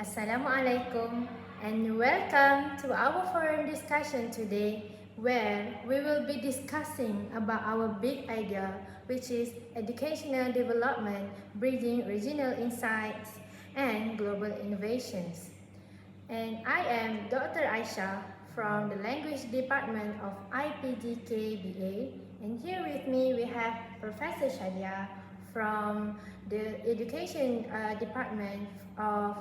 Assalamualaikum and welcome to our forum discussion today where we will be discussing about our big idea, which is educational development bridging regional insights and global innovations. And I am Dr. Aisha from the Language Department of IPGKBA, and here with me we have Professor Shadia from the Education Department of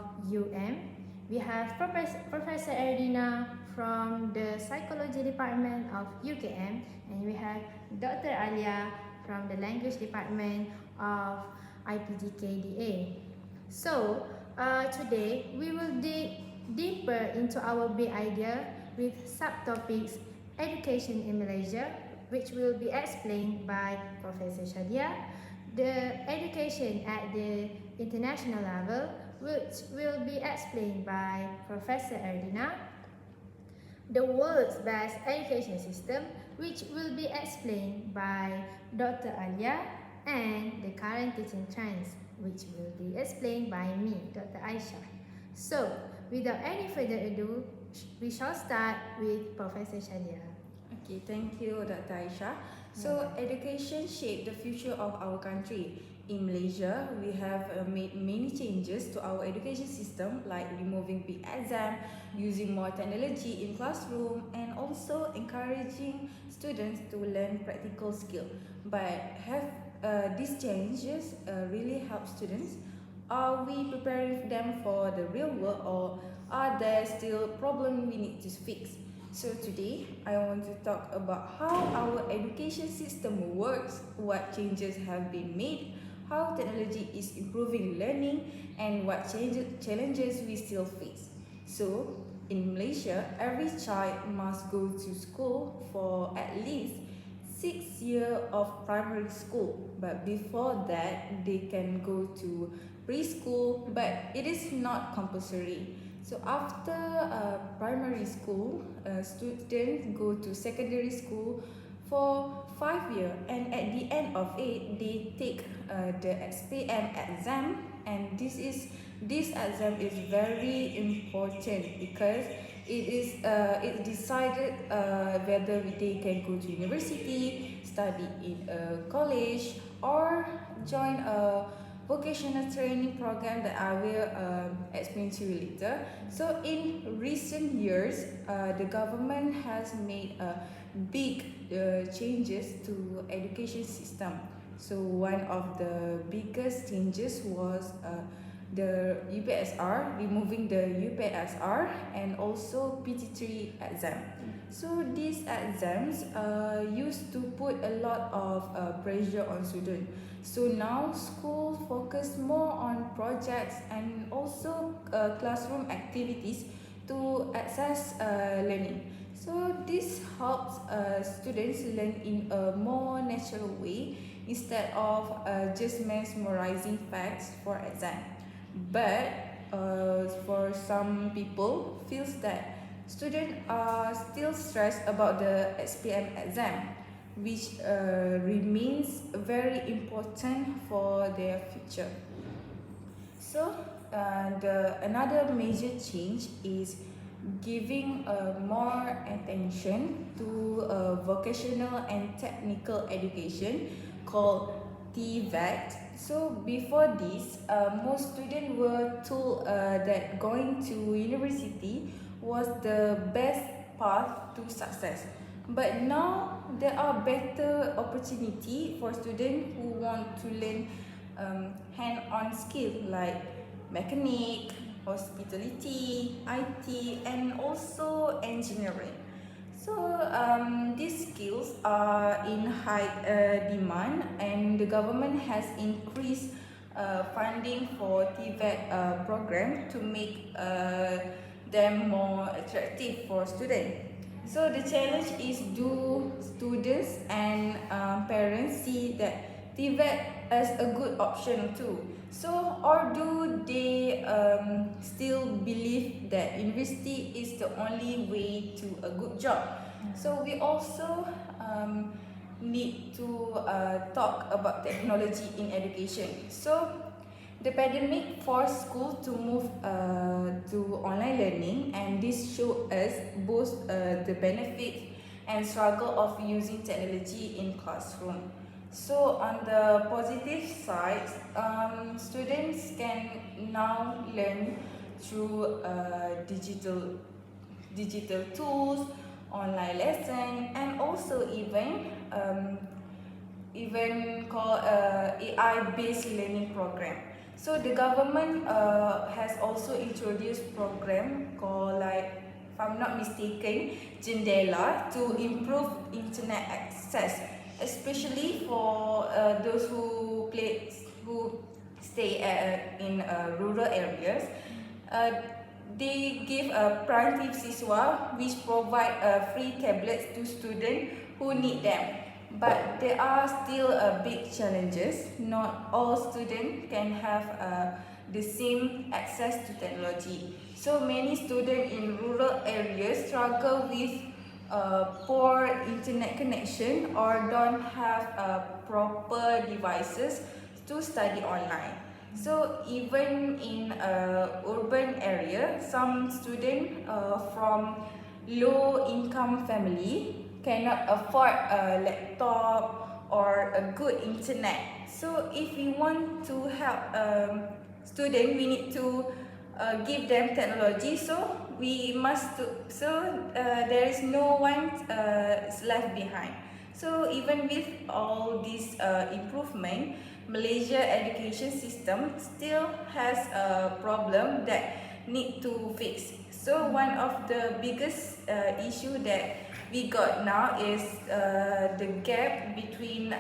We have Professor Erdina from the Psychology Department of UKM, and we have Dr. Alia from the Language Department of IPGKDA. So, today we will dig deeper into our big idea with subtopics education in Malaysia, which will be explained by Professor Shadia, the education at the international level, which will be explained by Professor Erdina, the world's best education system, which will be explained by Dr. Alia, and the current teaching trends, which will be explained by me, Dr. Aisha. So, without any further ado, we shall start with Professor Shadia. Okay, thank you, Dr. Aisha. So, education shaped the future of our country. In Malaysia, we have made many changes to our education system, like removing big exam, using more technology in classroom, and also encouraging students to learn practical skill. But have these changes really help students? Are we preparing them for the real world, or are there still problems we need to fix? So today, I want to talk about how our education system works, what changes have been made, how technology is improving learning, and what challenges we still face. So, in Malaysia, every child must go to school for at least 6 years of primary school. But before that, they can go to preschool, but it is not compulsory. So after primary school, students go to secondary school for 5 years, and at the end of it, they take the SPM exam, and this exam is very important because it decided whether they can go to university, study in a college, or join a vocational training program that I will explain to you later. So in recent years, the government has made big changes to education system. So one of the biggest changes was the UPSR, removing the UPSR, and also PT3 exam. So these exams used to put a lot of pressure on students. So now schools focus more on projects and also classroom activities to access learning. So this helps students learn in a more natural way instead of just memorizing facts for exam. But for some people feels that students are still stressed about the SPM exam, which remains very important for their future. So another major change is giving more attention to vocational and technical education called TVET. So before this, most students were told that going to university was the best path to success. But now there are better opportunity for students who want to learn hand-on skill like mechanic, hospitality, IT, and also engineering. So these skills are in high demand, and the government has increased funding for TVET program to make them more attractive for students. So the challenge is, do students and parents see that TVET as a good option too? So, or do they still believe that university is the only way to a good job? So we also need to talk about technology in education. So The pandemic forced school to move to online learning, and this showed us both the benefits and struggle of using technology in classroom. So on the positive side, students can now learn through digital tools, online lesson, and also even called AI-based learning program. So the government has also introduced program called, like, if I'm not mistaken, Jendela, to improve internet access, especially for those who stay in rural areas. Uh, they give a Prantiv Siswa, which provide free tablets to students who need them. But there are still big challenges. Not all students can have the same access to technology. So many students in rural areas struggle with poor internet connection or don't have proper devices to study online. So even in urban area, some students from low income family cannot afford a laptop or a good internet. So if we want to help students, we need to give them technology. So we must there is no one is left behind. So even with all this improvement, Malaysia education system still has a problem that need to fix. So one of the biggest issue that we got now is the gap between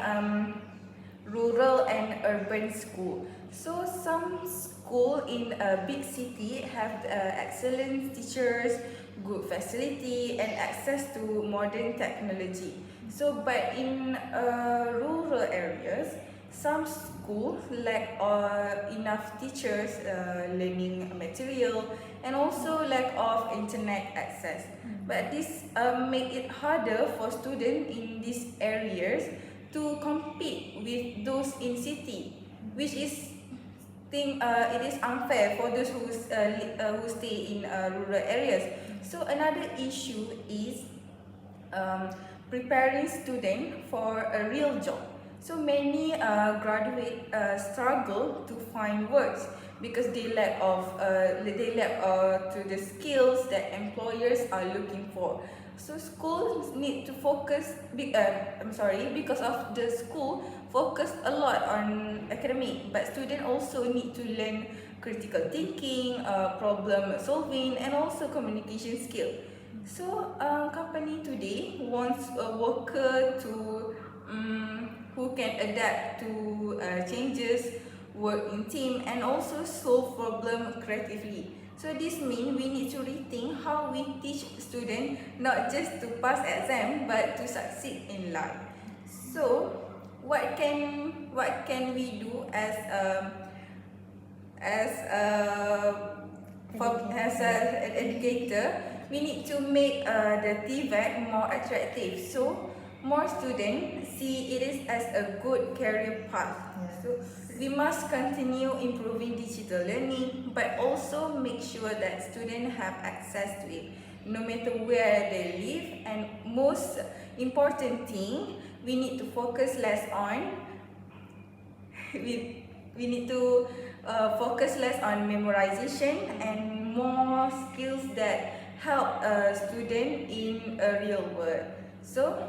rural and urban school. So some school in a big city have excellent teachers, good facility, and access to modern technology. So but in rural areas, some schools lack enough teachers, learning material, and also lack of internet access. But this make it harder for students in these areas to compete with those in city, which is it is unfair for those who stay in rural areas. So another issue is preparing students for a real job. So many graduate struggle to find works because they lack to the skills that employers are looking for. So schools need to focus. Because of the school focus a lot on academic, but students also need to learn critical thinking, problem solving, and also communication skill. So company today wants a worker to who can adapt to changes, work in team, and also solve problem creatively. So this means we need to rethink how we teach students not just to pass exam but to succeed in life. So what can we do as an educator? We need to make the TVET more attractive, so more students see it is as a good career path. So we must continue improving digital learning, but also make sure that students have access to it, no matter where they live. And most important thing, we need to focus less on we need to focus less on memorization and more skills that help a student in a real world. So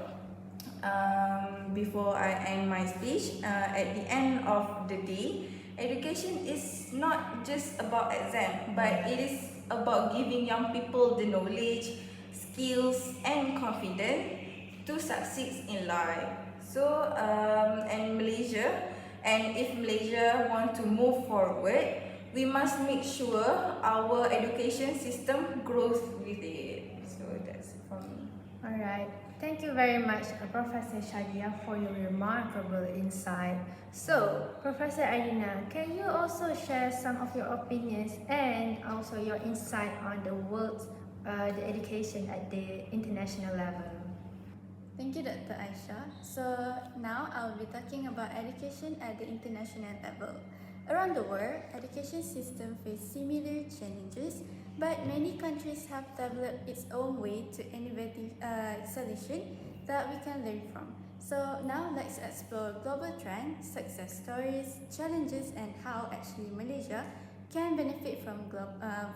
before I end my speech, at the end of the day, education is not just about exam, but it is about giving young people the knowledge, skills, and confidence to succeed in life. So if Malaysia want to move forward, we must make sure our education system grows with it. So that's for me. Alright, thank you very much, Professor Shadia, for your remarkable insight. So, Professor Adina, can you also share some of your opinions and also your insight on the education at the international level? Thank you, Dr. Aisha. So now I'll be talking about education at the international level. Around the world, education systems face similar challenges, but many countries have developed its own way to innovative solution that we can learn from. So now let's explore global trends, success stories, challenges, and how actually Malaysia can benefit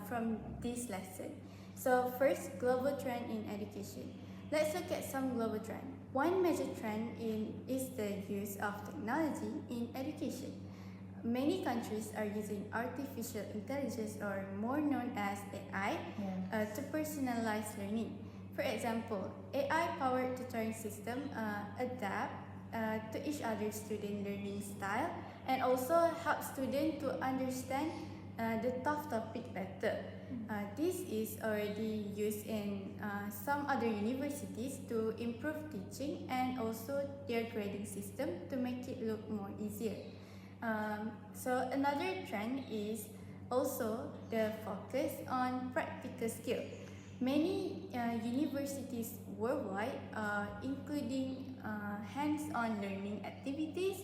from this lesson. So first, global trend in education. Let's look at some global trend. One major trend is the use of technology in education. Many countries are using artificial intelligence, or more known as AI, to personalize learning. For example, AI-powered tutoring system adapt to each other's student learning style and also help students to understand the tough topic better. This is already used in some other universities to improve teaching and also their grading system to make it look more easier. So another trend is also the focus on practical skill. Many universities worldwide are including hands-on learning activities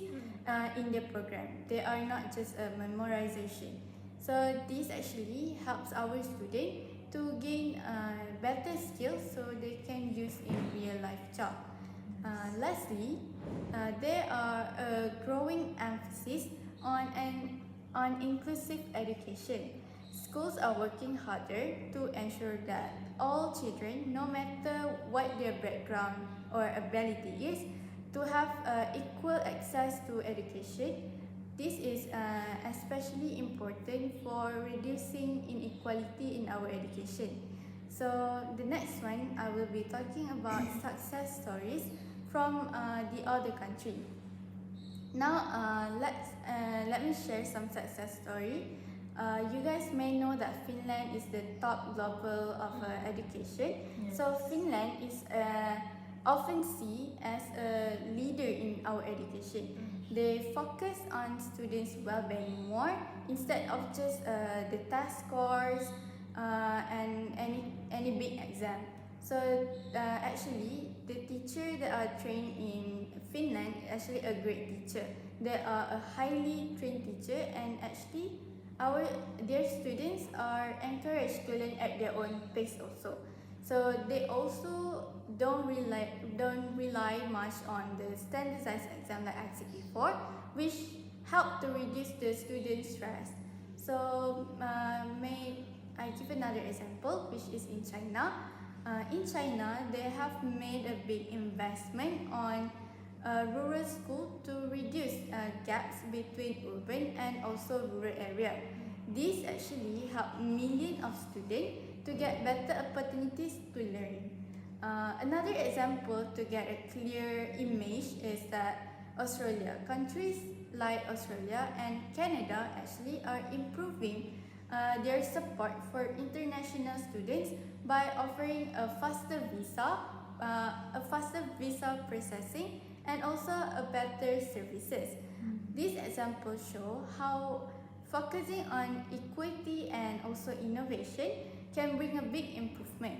in their program. They are not just a memorization. So this actually helps our students to gain better skills so they can use in real life job. Lastly, there are a growing emphasis on inclusive education. Schools are working harder to ensure that all children, no matter what their background or ability is, to have equal access to education. This is especially important for reducing inequality in our education. So the next one, I will be talking about success stories from the other country. Now, let me share some success story. You guys may know that Finland is the top global of education. Yes. So Finland is often seen as a leader in our education. They focus on students' well-being more instead of just the test scores and any big exam. So actually, the teacher that are trained in Finland is actually a great teacher. They are a highly trained teacher, and actually, their students are encouraged to learn at their own pace also. So they also don't rely much on the standardized exam like I said before, which help to reduce the student stress. So may I give another example, which is in China. In China, they have made a big investment on rural school to reduce gaps between urban and also rural area. This actually help millions of students to get better opportunities to learn. Another example to get a clear image is that Australia. Countries like Australia and Canada actually are improving their support for international students by offering a faster visa processing, and also a better services. These examples show how focusing on equity and also innovation can bring a big improvement.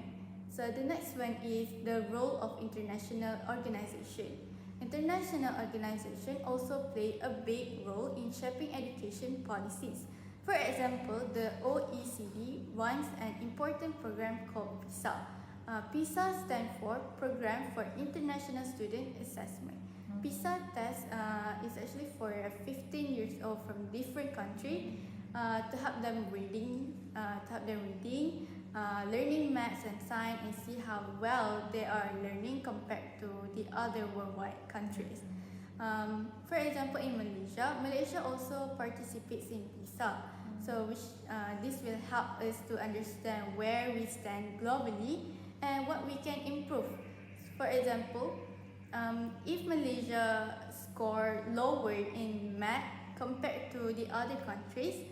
So the next one is the role of international organization. International organizations also play a big role in shaping education policies. For example, the OECD runs an important program called PISA. PISA stands for Program for International Student Assessment. PISA test is actually for 15 years old from different countries to help them reading, learning maths and science, and see how well they are learning compared to the other worldwide countries. For example, in Malaysia also participates in PISA. So this will help us to understand where we stand globally and what we can improve. For example, if Malaysia score lower in math compared to the other countries,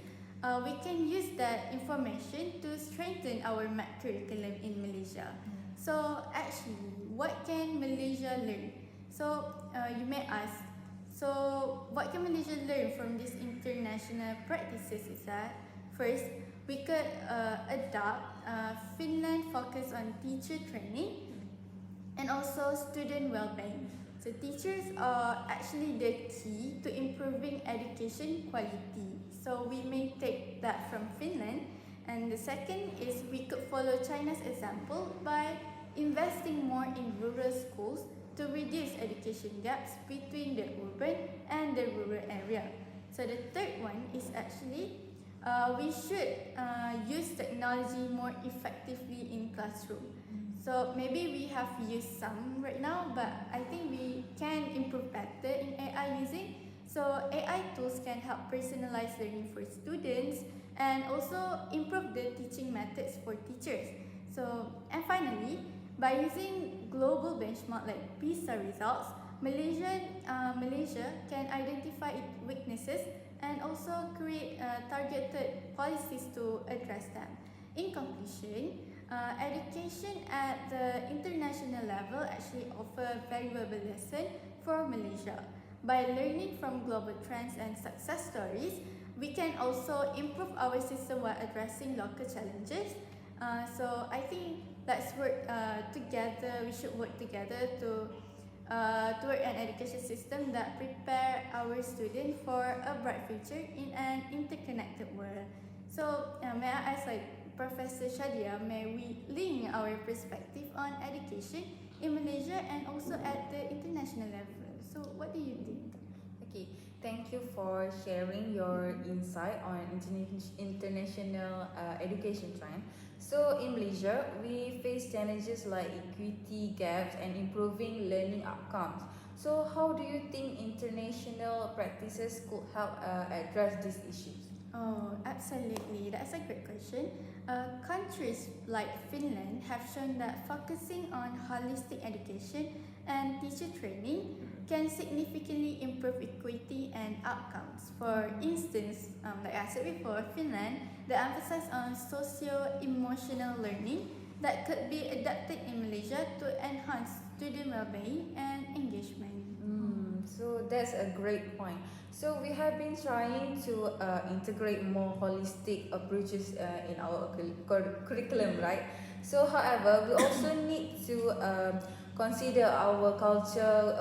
we can use that information to strengthen our math curriculum in Malaysia. So actually, what can Malaysia learn? So you may ask, so what can Malaysia learn from these international practices is that, first, we could adopt Finland focus on teacher training and also student well-being. So teachers are actually the key to improving education quality. So we may take that from Finland. And the second is we could follow China's example by investing more in rural schools to reduce education gaps between the urban and the rural area. So the third one is actually we should use technology more effectively in classroom. So maybe we have used some right now, but I think we can improve better in AI using. So AI tools can help personalize learning for students and also improve the teaching methods for teachers. So, and finally, by using global benchmark like PISA results, Malaysia can identify its weaknesses and also create targeted policies to address them. In conclusion, education at the international level actually offer valuable lesson for Malaysia. By learning from global trends and success stories, we can also improve our system while addressing local challenges. So I think let's work together. We should work together to toward an education system that prepare our students for a bright future in an interconnected world. So may I ask, like Professor Shadia, may we link our perspective on education in Malaysia and also at the international level? So what do you think? Okay, thank you for sharing your insight on international education trend. So in Malaysia, we face challenges like equity gaps and improving learning outcomes. So how do you think international practices could help address these issues? Oh, absolutely. That's a great question. Countries like Finland have shown that focusing on holistic education and teacher training can significantly improve equity and outcomes. For instance, like I said before, Finland, the emphasis on socio-emotional learning that could be adapted in Malaysia to enhance student well-being and engagement. So that's a great point. So we have been trying to integrate more holistic approaches in our curriculum, right? So, however, we also need to consider our culture,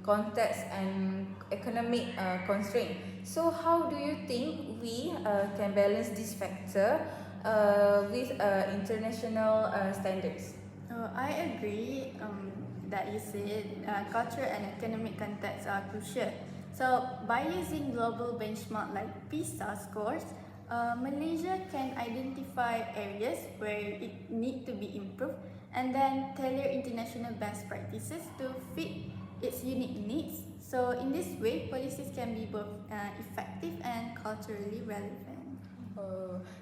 context, and economic constraint. So, how do you think we can balance this factor with international standards? I agree that you said culture and economic context are crucial. So, by using global benchmark like PISA scores, Malaysia can identify areas where it need to be improved and then tailor international best practices to fit its unique needs. So, in this way, policies can be both effective and culturally relevant.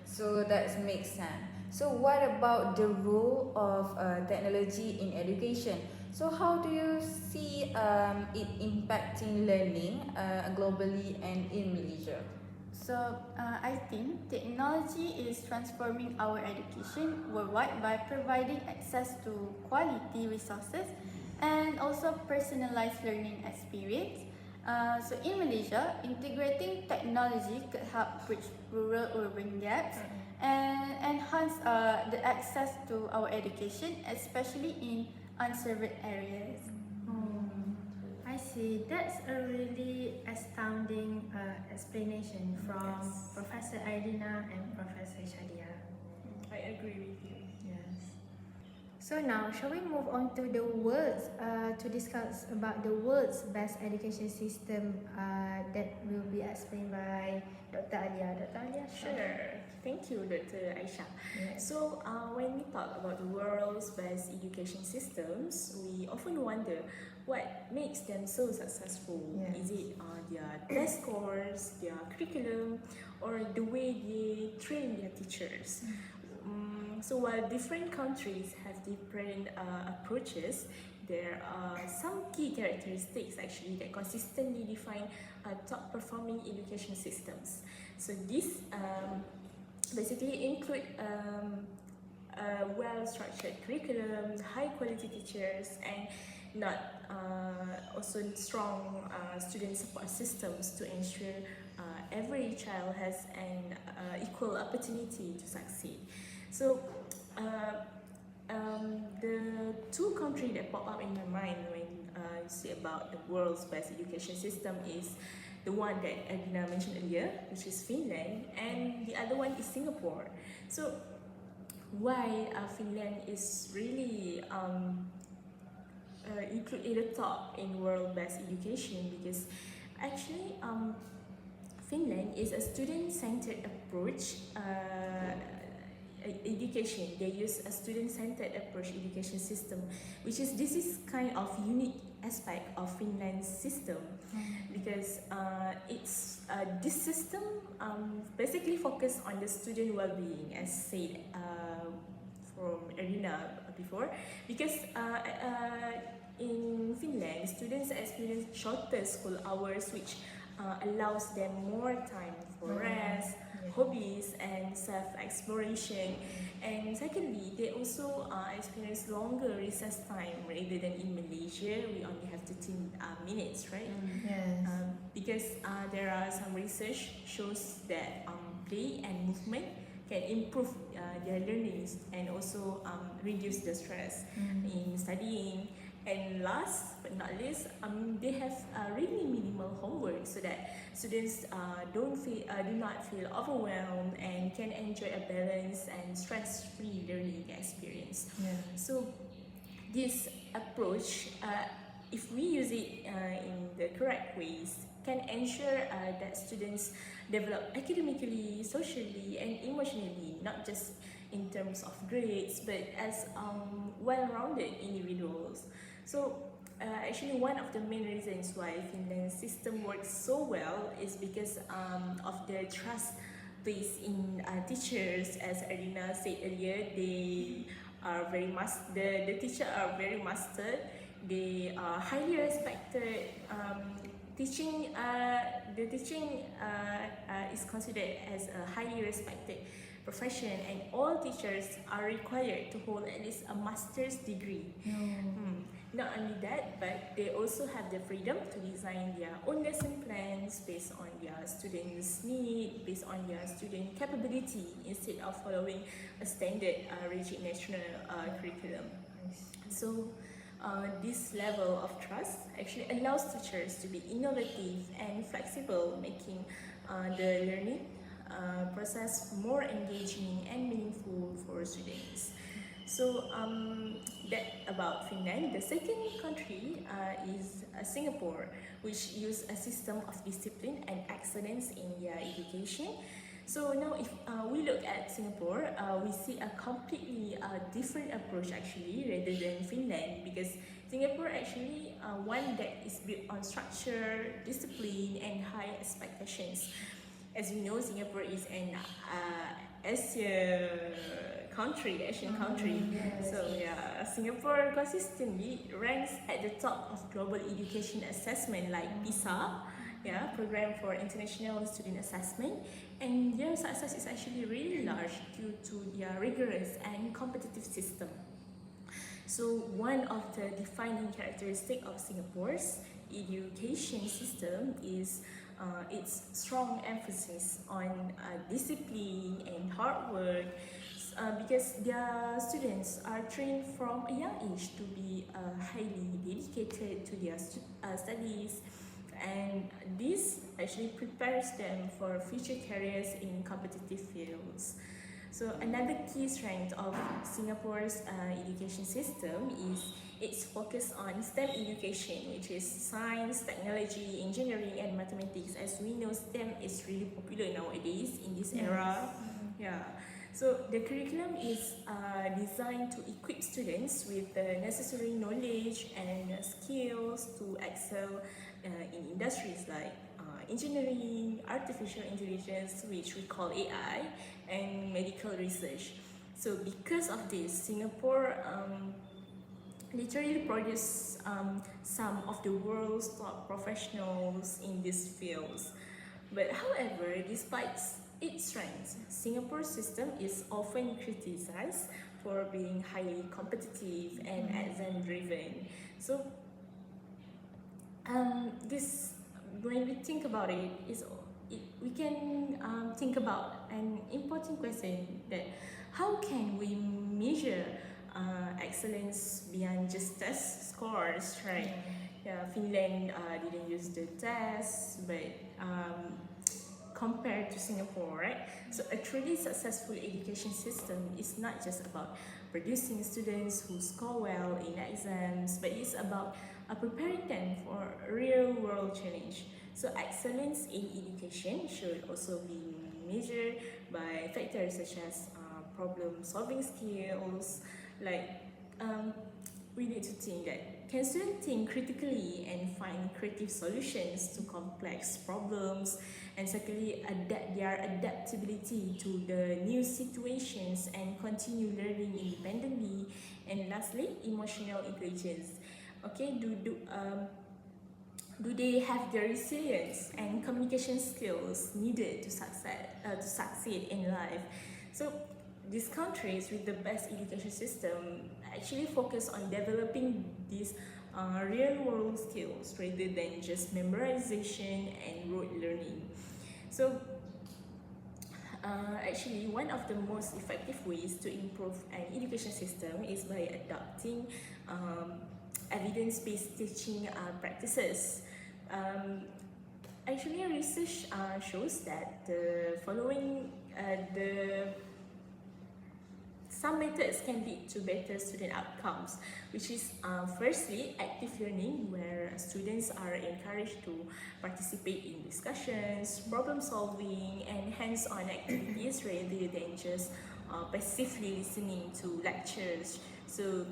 So that makes sense. So what about the role of technology in education? So how do you see it impacting learning globally and in Malaysia? So, I think technology is transforming our education worldwide by providing access to quality resources and also personalized learning experience. So, in Malaysia, integrating technology could help bridge rural-urban gaps and enhance the access to our education, especially in unserved areas. I see. That's a really astounding explanation from Professor Aidina and Professor Shadia. I agree with you. Yes. So now, shall we move on to the world's to discuss about the world's best education system that will be explained by Dr. Alia. Dr. Alia, Sure. Thank you, Dr. Aisha. Yes. So, when we talk about the world's best education systems, we often wonder what makes them so successful. Yes. Is it their test scores, their curriculum, or the way they train their teachers? So while different countries have different approaches, there are some key characteristics actually that consistently define top performing education systems. So these basically include a well-structured curriculum, high-quality teachers, and not also strong student support systems to ensure every child has an equal opportunity to succeed. So the two countries that pop up in my mind when you say about the world's best education system is the one that Adina mentioned earlier, which is Finland, and the other one is Singapore. So why Finland is really included in the top in world best education, because actually Finland is a student-centered approach education. They use a student-centered approach education system, which is this is kind of unique aspect of Finland's system, because it's this system basically focus on the student well-being, as said from Arina before, because in Finland students experience shorter school hours, which allows them more time for rest, hobbies, and self-exploration. And secondly, they also experience longer recess time rather than in Malaysia. We only have 15 minutes, right? Yes. Because there are some research shows that play and movement can improve their learnings and also reduce the stress in studying. And last but not least, they have really minimal homework, so that students do not feel overwhelmed and can enjoy a balanced and stress-free learning experience. Yeah. So this approach, if we use it in the correct ways, can ensure that students develop academically, socially, and emotionally, not just in terms of grades, but as well-rounded individuals. So actually one of the main reasons why Finland's system works so well is because of the trust placed in teachers. As Arina said earlier, they are the teachers are very mastered. They are highly respected. Teaching is considered as a highly respected profession, and all teachers are required to hold at least a master's degree. Not only that, but they also have the freedom to design their own lesson plans based on their students' need, based on their student capability, instead of following a standard rigid national curriculum. So this level of trust actually allows teachers to be innovative and flexible, making the learning process more engaging and meaningful for students. So that about Finland. The second country is Singapore, which use a system of discipline and excellence in their education. So now if we look at Singapore, we see a completely different approach actually rather than Finland, because Singapore actually one that is built on structure, discipline, and high expectations. As you know, Singapore is an Asian country. Yes. So yeah, Singapore consistently ranks at the top of global education assessment like PISA, program for international student assessment, and their success is actually really large due to their rigorous and competitive system. So one of the defining characteristics of Singapore's education system is its strong emphasis on discipline and hard work, because their students are trained from a young age to be highly dedicated to their studies, and this actually prepares them for future careers in competitive fields. So another key strength of Singapore's education system is its focus on STEM education, which is science, technology, engineering, and mathematics. As we know, STEM is really popular nowadays in this era. So the curriculum is designed to equip students with the necessary knowledge and skills to excel in industries like engineering, artificial intelligence, which we call AI, and medical research. So because of this, Singapore literally produce some of the world's top professionals in these fields. But however, despite its strengths, Singapore's system is often criticized for being highly competitive and exam-driven. So this, when we think about it, we can think about an important question, that how can we measure excellence beyond just test scores, right? Yeah, Finland didn't use the test, but compared to Singapore, right? So a truly successful education system is not just about producing students who score well in exams, but it's about preparing them for real world challenge. So excellence in education should also be measured by factors such as problem solving skills, like we need to think that can students think critically and find creative solutions to complex problems, and secondly adapt their adaptability to the new situations and continue learning independently, and lastly emotional intelligence. Okay, do they have the resilience and communication skills needed to succeed in life? So these countries with the best education system actually focus on developing these real world skills rather than just memorization and rote learning. So actually, one of the most effective ways to improve an education system is by adopting evidence-based teaching practices. Actually, research shows that the following the some methods can lead to better student outcomes, which is firstly active learning, where students are encouraged to participate in discussions, problem solving, and hands-on activities rather than just passively listening to lectures. So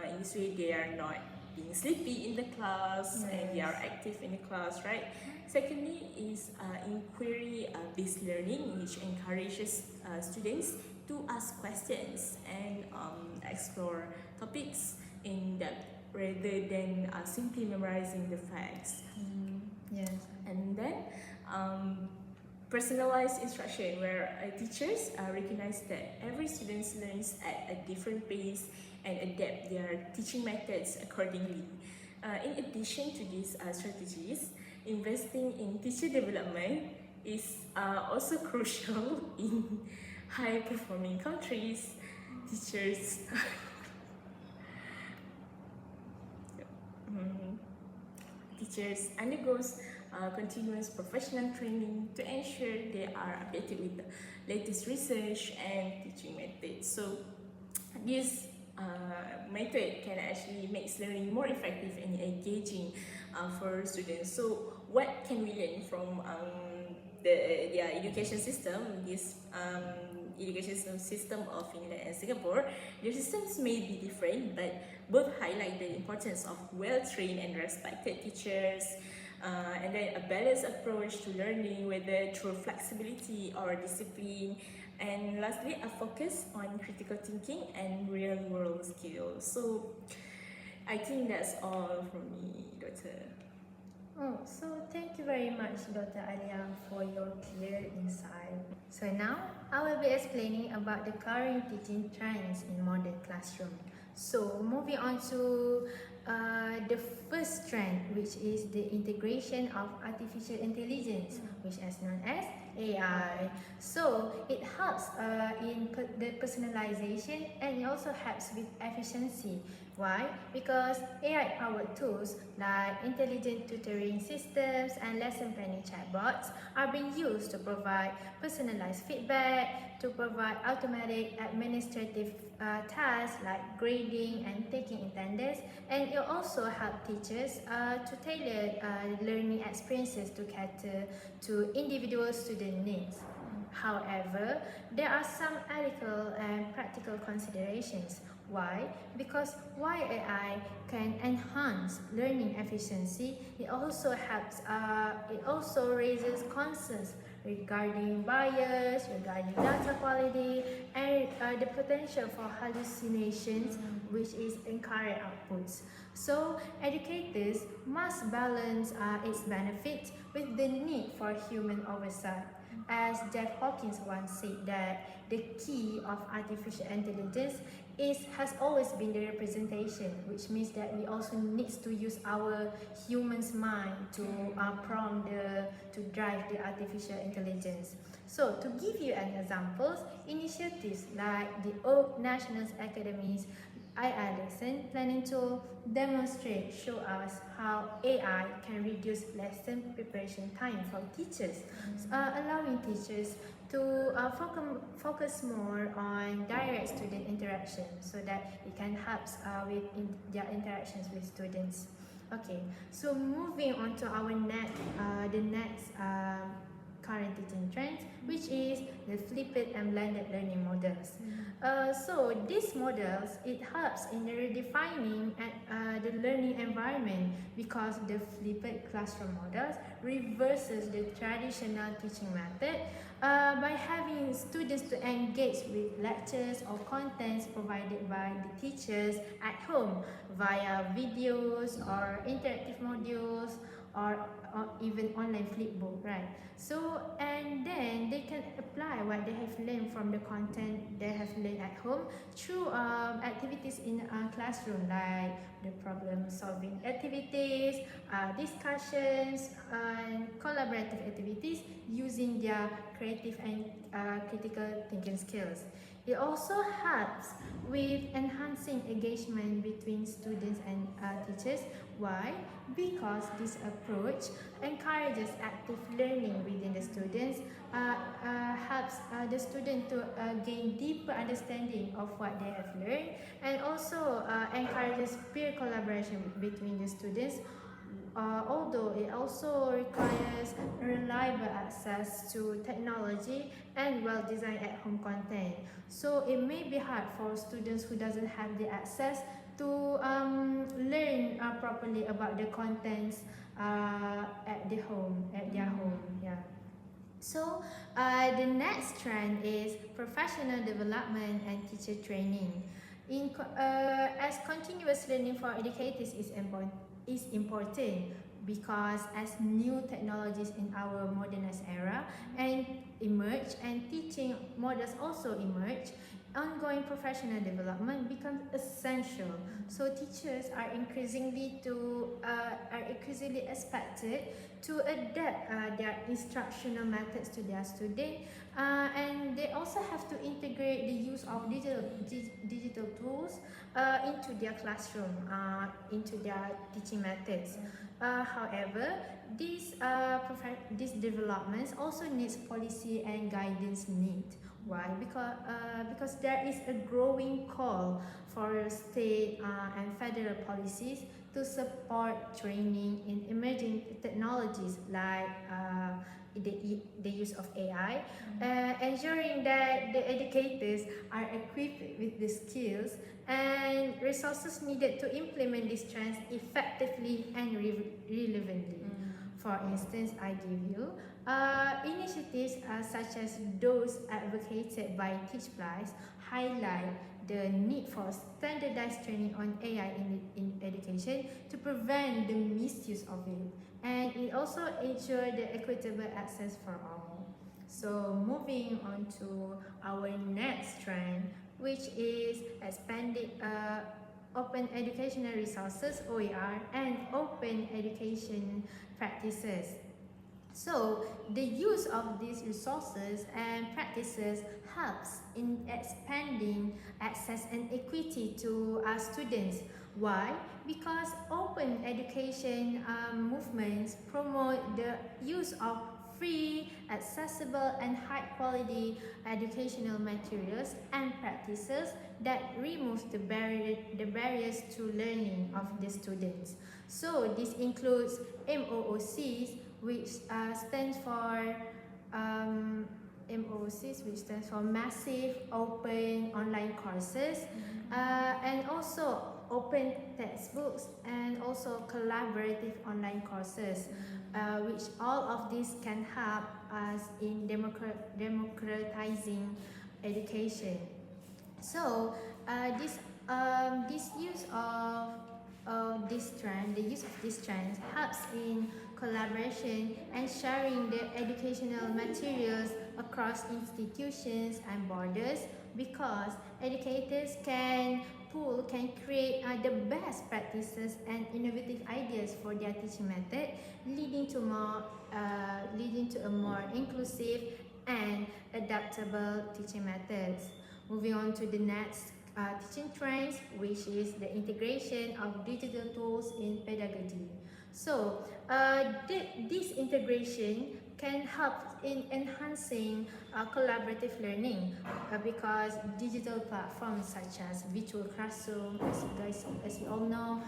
in this way they are not being sleepy in the class, and they are active in the class, right? Secondly is inquiry-based learning, which encourages students to ask questions and explore topics in depth rather than simply memorizing the facts. Yes. And then personalized instruction, where teachers recognize that every student learns at a different pace and adapt their teaching methods accordingly. In addition to these strategies, investing in teacher development is also crucial in high performing countries. Teachers teachers undergoes continuous professional training to ensure they are updated with the latest research and teaching methods. So this method can actually make learning more effective and engaging for students. So what can we learn from their education system, this education system of Finland and Singapore? Their systems may be different, but both highlight the importance of well-trained and respected teachers, and then a balanced approach to learning, whether through flexibility or discipline, and lastly a focus on critical thinking and real-world skills. So I think that's all from me, Doctor. Oh, so thank you very much, Dr. Alia, for your clear insight. So now I will be explaining about the current teaching trends in modern classroom. So moving on to the first trend, which is the integration of artificial intelligence, which is known as AI. So it helps in the personalization, and it also helps with efficiency. Why? Because AI-powered tools like intelligent tutoring systems and lesson planning chatbots are being used to provide personalized feedback, to provide automatic administrative tasks like grading and taking attendance, and it also helps teachers to tailor learning experiences to cater to individual student needs. However, there are some ethical and practical considerations. Why? Because while AI can enhance learning efficiency, it also raises concerns regarding bias, regarding data quality, and the potential for hallucinations, which is incorrect outputs. So educators must balance its benefits with the need for human oversight. As Jeff Hawkins once said, that the key of artificial intelligence has always been the representation, which means that we also need to use our human's mind to to drive the artificial intelligence. So to give you an example, initiatives like the Oak National Academies AI lesson planning to show us how AI can reduce lesson preparation time for teachers, allowing teachers to focus more on direct student interaction so that it can help with their interactions with students. Okay, so moving on to our the next current teaching trends, which is the flipped and blended learning models. So these models, it helps in redefining the learning environment because the flipped classroom models reverses the traditional teaching method by having students to engage with lectures or contents provided by the teachers at home via videos or interactive modules or even online flipbook, right? So, and then they can apply what they have learned from the content they have learned at home through activities in a classroom, like the problem solving activities, discussions, and collaborative activities using their creative and critical thinking skills. It also helps with enhancing engagement between students and teachers. Why? Because this approach encourages active learning within the students, helps the student to gain deeper understanding of what they have learned, and also encourages peer collaboration between the students, although it also requires reliable access to technology and well-designed at-home content. So it may be hard for students who doesn't have the access to learn properly about the contents at their home. Yeah. So the next trend is professional development and teacher training. As continuous learning for educators is important because as new technologies in our modernized era and emerge and teaching models also emerge, ongoing professional development becomes essential. So teachers are increasingly expected to adapt their instructional methods to their students, and they also have to integrate the use of digital tools into their classroom, into their teaching methods. However, these developments also needs policy and guidance need. Why? Because there is a growing call for state and federal policies to support training in emerging technologies like the use of AI, ensuring that the educators are equipped with the skills and resources needed to implement these trends effectively and relevantly. For instance, I give you initiatives such as those advocated by Teach Plus highlight the need for standardized training on AI in education to prevent the misuse of it, and it also ensures the equitable access for all. So moving on to our next trend, which is expanding open educational resources (OER) and open education practices. So the use of these resources and practices helps in expanding access and equity to our students. Why? Because open education movements promote the use of free, accessible and high quality educational materials and practices that removes the barriers to learning of the students. So this includes MOOCs, which stands for Massive Open Online Courses, and also open textbooks and also collaborative online courses, which all of these can help us in democratizing education. So this use of the use of this trend helps in collaboration and sharing the educational materials across institutions and borders, because educators can create the best practices and innovative ideas for their teaching method, leading to a more inclusive and adaptable teaching methods. Moving on to the next teaching trends, which is the integration of digital tools in pedagogy. So, this integration can help in enhancing collaborative learning because digital platforms such as virtual classroom, as you all know,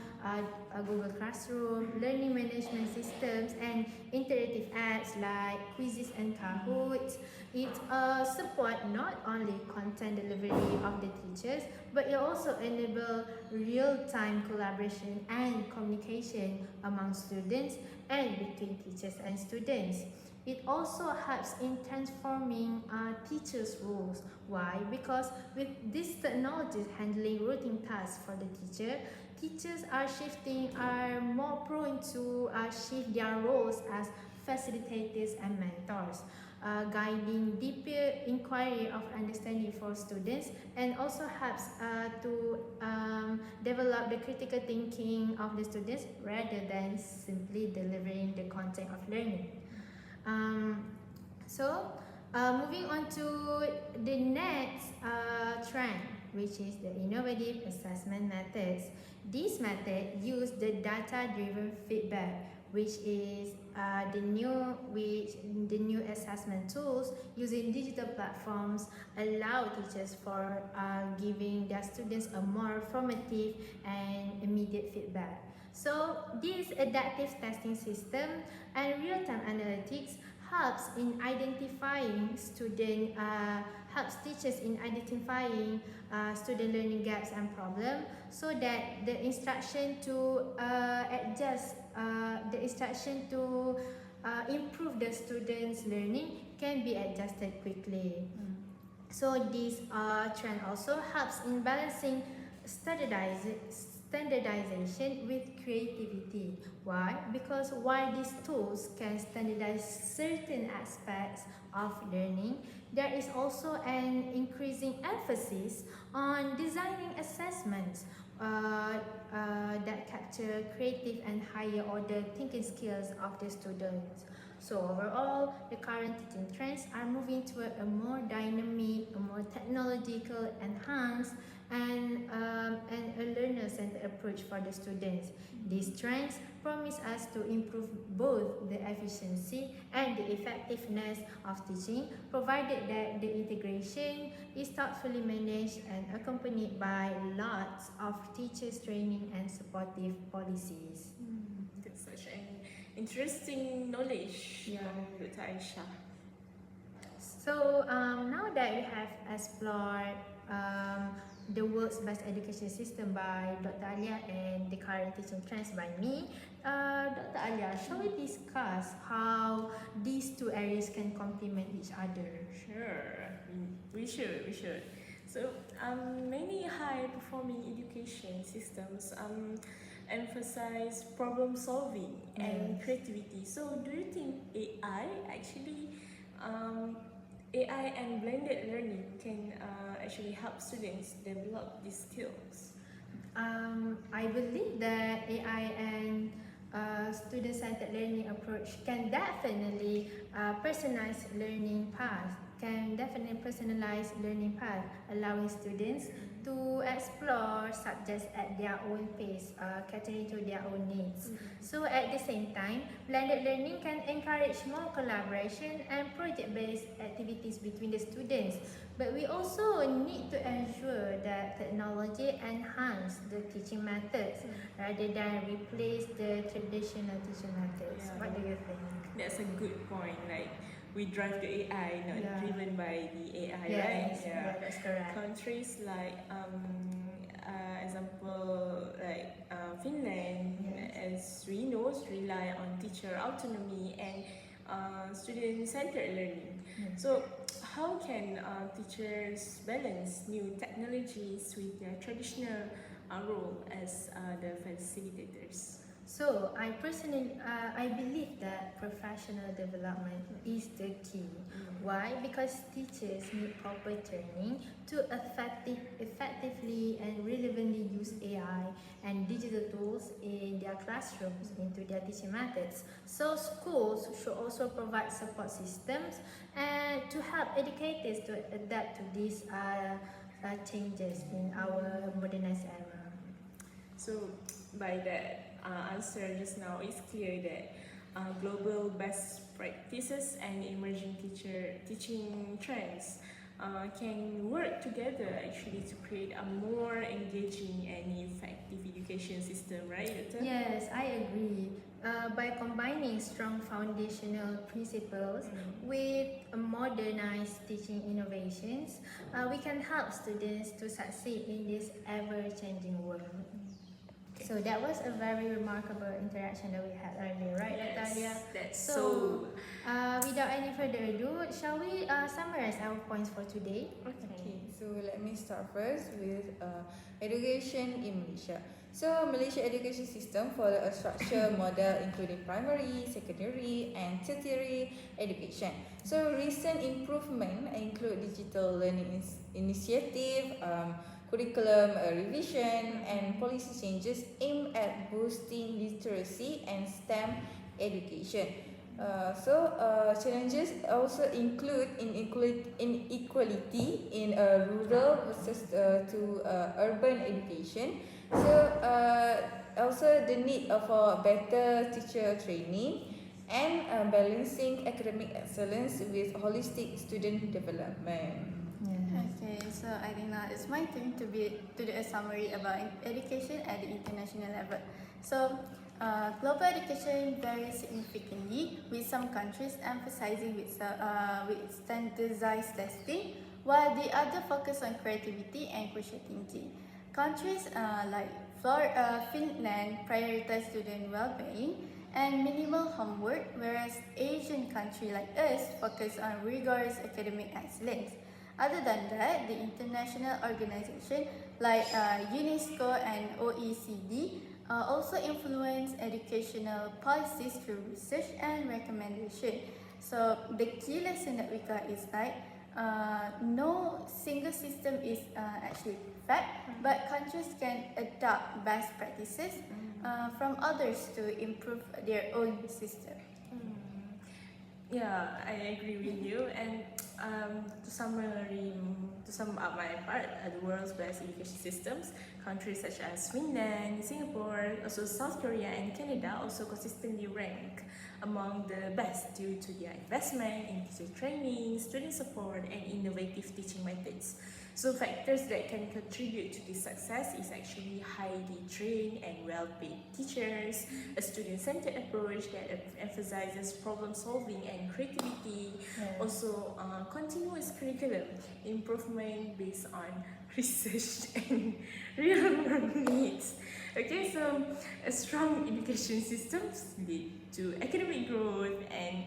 Google Classroom, learning management systems, and interactive apps like quizzes and Kahoot. It support not only content delivery of the teachers, but it also enable real-time collaboration and communication among students and between teachers and students. It also helps in transforming teachers' roles. Why? Because with these technologies handling routine tasks for the teacher, teachers are more prone to shift their roles as facilitators and mentors, guiding deeper inquiry of understanding for students, and also helps to develop the critical thinking of the students rather than simply delivering the content of learning. Um, so, moving on to the next trend, which is the innovative assessment methods. This method use the data-driven feedback, which is the new assessment tools using digital platforms allow teachers for giving their students a more formative and immediate feedback. So this adaptive testing system and real-time analytics helps in identifying helps teachers in identifying student learning gaps and problems, so that the instruction to improve the students' learning can be adjusted quickly. So this trend also helps in balancing standardization with creativity. Why? Because while these tools can standardize certain aspects of learning, there is also an increasing emphasis on designing assessments that capture creative and higher order thinking skills of the students. So overall, the current teaching trends are moving toward a more dynamic, a more technological enhanced, and a learner-centered approach for the students. These trends promise us to improve both the efficiency and the effectiveness of teaching, provided that the integration is thoughtfully managed and accompanied by lots of teachers' training and supportive policies. That's such an interesting knowledge Yeah. from Dr. Aisha. So now that we have explored the world's best education system by Dr. Alia and the current teaching trends by me, Dr. Alia, shall we discuss how these two areas can complement each other? Sure, we should. So, many high-performing education systems emphasize problem solving and Yes. creativity. So, do you think AI and blended learning can actually help students develop these skills? I believe that AI and student-centered learning approach can definitely personalize learning path. Allowing students to explore subjects at their own pace, catering to their own needs. So at the same time, blended learning can encourage more collaboration and project-based activities between the students. But we also need to ensure that technology enhance the teaching methods rather than replace the traditional teaching methods. Yeah. What do you think? That's a good point. Like, we drive the AI, not Yeah. driven by the AI, Yes, right? yeah, that's correct. Countries like example like Finland, Yes. as we know, rely on teacher autonomy and student-centered learning. Yes. So, how can teachers balance new technologies with their traditional role as the facilitators? So I believe that professional development is the key. Why? Because teachers need proper training to effectively and relevantly use AI and digital tools in their classrooms into their teaching methods. So schools should also provide support systems and to help educators to adapt to these changes in our modernized era. So, by that answer just now, it's clear that global best practices and emerging teaching trends can work together actually to create a more engaging and effective education system, right, Doctor? Yes, I agree. By combining strong foundational principles with modernized teaching innovations, we can help students to succeed in this ever-changing world. So that was a very remarkable interaction that we had earlier, right, Natalia? That's So, without any further ado, shall we summarize our points for today? Okay, so let me start first with education in Malaysia. So Malaysia education system follow a structure model including primary, secondary and tertiary education. So recent improvement include digital learning initiative, curriculum revision and policy changes aimed at boosting literacy and STEM education. Challenges also include inequality in rural versus to urban education. Also the need for better teacher training and balancing academic excellence with holistic student development. Okay, so I think now it's my turn to do a summary about education at the international level. So, global education varies significantly, with some countries emphasizing with standardized testing, while the other focus on creativity and critical thinking. Countries like Finland prioritize student well-being and minimal homework, whereas Asian countries like us focus on rigorous academic excellence. Other than that, the international organizations like UNESCO and OECD also influence educational policies through research and recommendation. So the key lesson that we got is like no single system is actually perfect, but countries can adopt best practices from others to improve their own system. Yeah, I agree with you. And to sum up my part, the world's best education systems, countries such as Finland, Singapore, also South Korea and Canada also consistently rank among the best due to their investment in teacher training, student support, and innovative teaching methods. So factors that can contribute to this success is actually highly trained and well-paid teachers, a student-centered approach that emphasizes problem solving and creativity, also continuous curriculum improvement based on research and real-world needs. Okay, so a strong education systems lead to academic growth and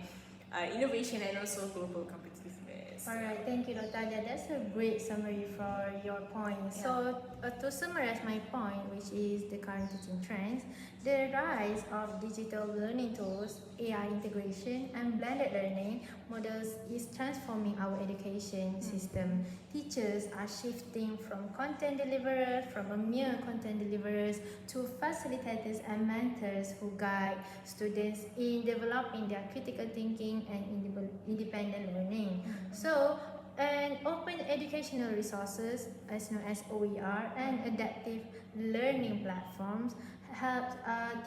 innovation and also global competitiveness. Alright, thank you, Natalia. That's a great summary for your point. So, to summarize my point, which is the current teaching trends, the rise of digital learning tools, AI integration, and blended learning models is transforming our education system. Teachers are shifting from a mere content deliverers to facilitators and mentors who guide students in developing their critical thinking and independent learning. So, and open educational resources, as known as OER, and adaptive learning platforms help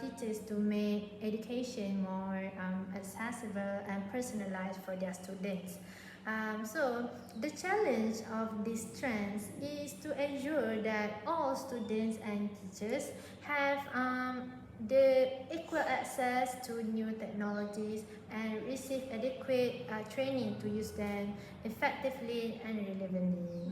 teachers to make education more accessible and personalized for their students. So the challenge of these trends is to ensure that all students and teachers have the equal access to new technologies and receive adequate training to use them effectively and relevantly.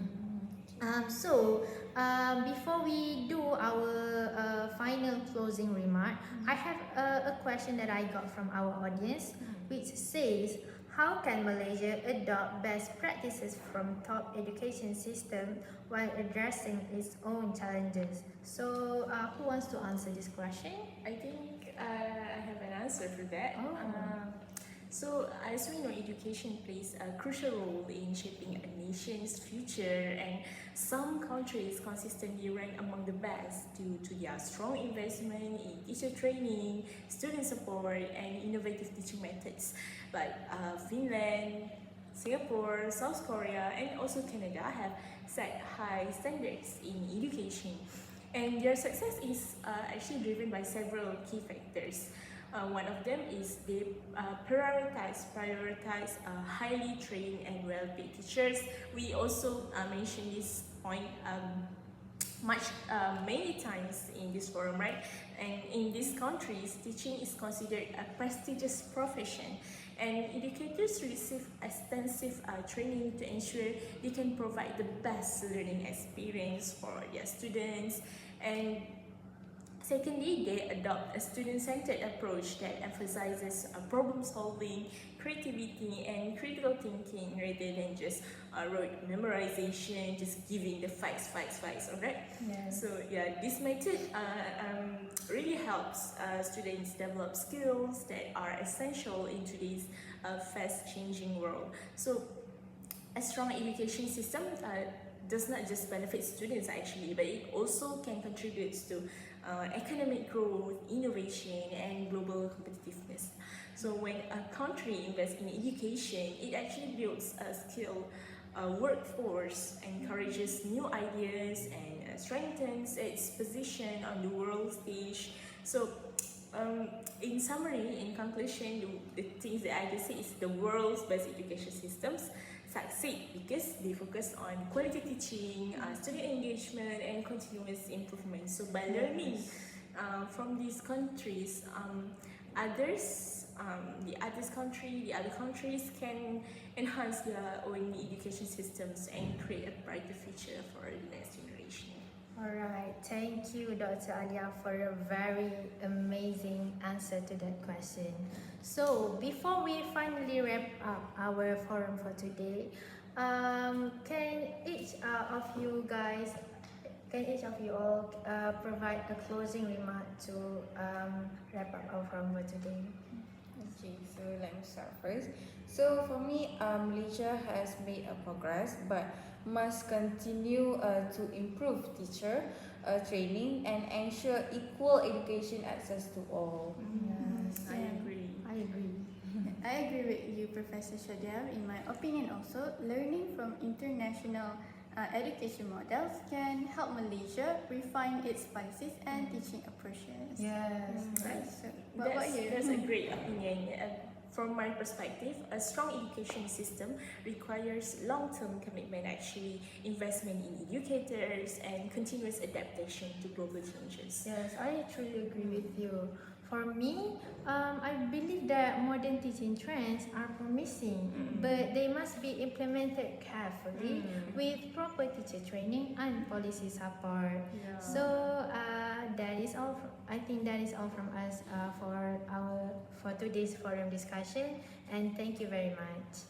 Before we do our final closing remark, I have a question that I got from our audience, which says, how can Malaysia adopt best practices from top education system while addressing its own challenges? So, who wants to answer this question? I think I have an answer for that. Oh. So, as we know, education plays a crucial role in shaping a nation's future, and some countries consistently rank among the best due to their strong investment in teacher training, student support, and innovative teaching methods, like Finland, Singapore, South Korea, and also Canada have set high standards in education. And their success is actually driven by several key factors. One of them is they prioritize highly trained and well-paid teachers. We also mentioned this point many times in this forum, right? And in these countries, teaching is considered a prestigious profession, and educators receive extensive training to ensure they can provide the best learning experience for their students. And secondly, they adopt a student-centered approach that emphasizes problem solving, creativity, and critical thinking rather than just rote memorization, just giving the facts, alright? Yes. So yeah, this method really helps students develop skills that are essential in today's fast-changing world. So a strong education system does not just benefit students actually, but it also can contribute to economic growth, innovation, and global competitiveness. So when a country invests in education, it actually builds a skilled workforce, encourages new ideas, and strengthens its position on the world stage. So in summary, in conclusion, the things that I just said is the world's best education systems succeed because they focus on quality teaching, student engagement, and continuous improvement. So by learning from these countries, the other countries can enhance their own education systems and create a brighter future for the next generation. Alright, thank you, Dr. Alia, for a very amazing answer to that question. So, before we finally wrap up our forum for today, can each of you all provide a closing remark to wrap up our forum for today? Okay, so let me start first. So for me, Malaysia has made a progress, but must continue to improve teacher training and ensure equal education access to all. Yes, I agree. I agree. I agree with you, Professor Shadiab. In my opinion also, learning from international education models can help Malaysia refine its policies and teaching approaches. Yes, Right. So, what about you? That's a great opinion. From my perspective, a strong education system requires long-term commitment, actually investment in educators and continuous adaptation to global changes. Yes, I truly agree with you. For me, I believe that modern teaching trends are promising, but they must be implemented carefully with proper teacher training and policy support. Yeah. So that is all. I think that is all from us for today's forum discussion, and thank you very much.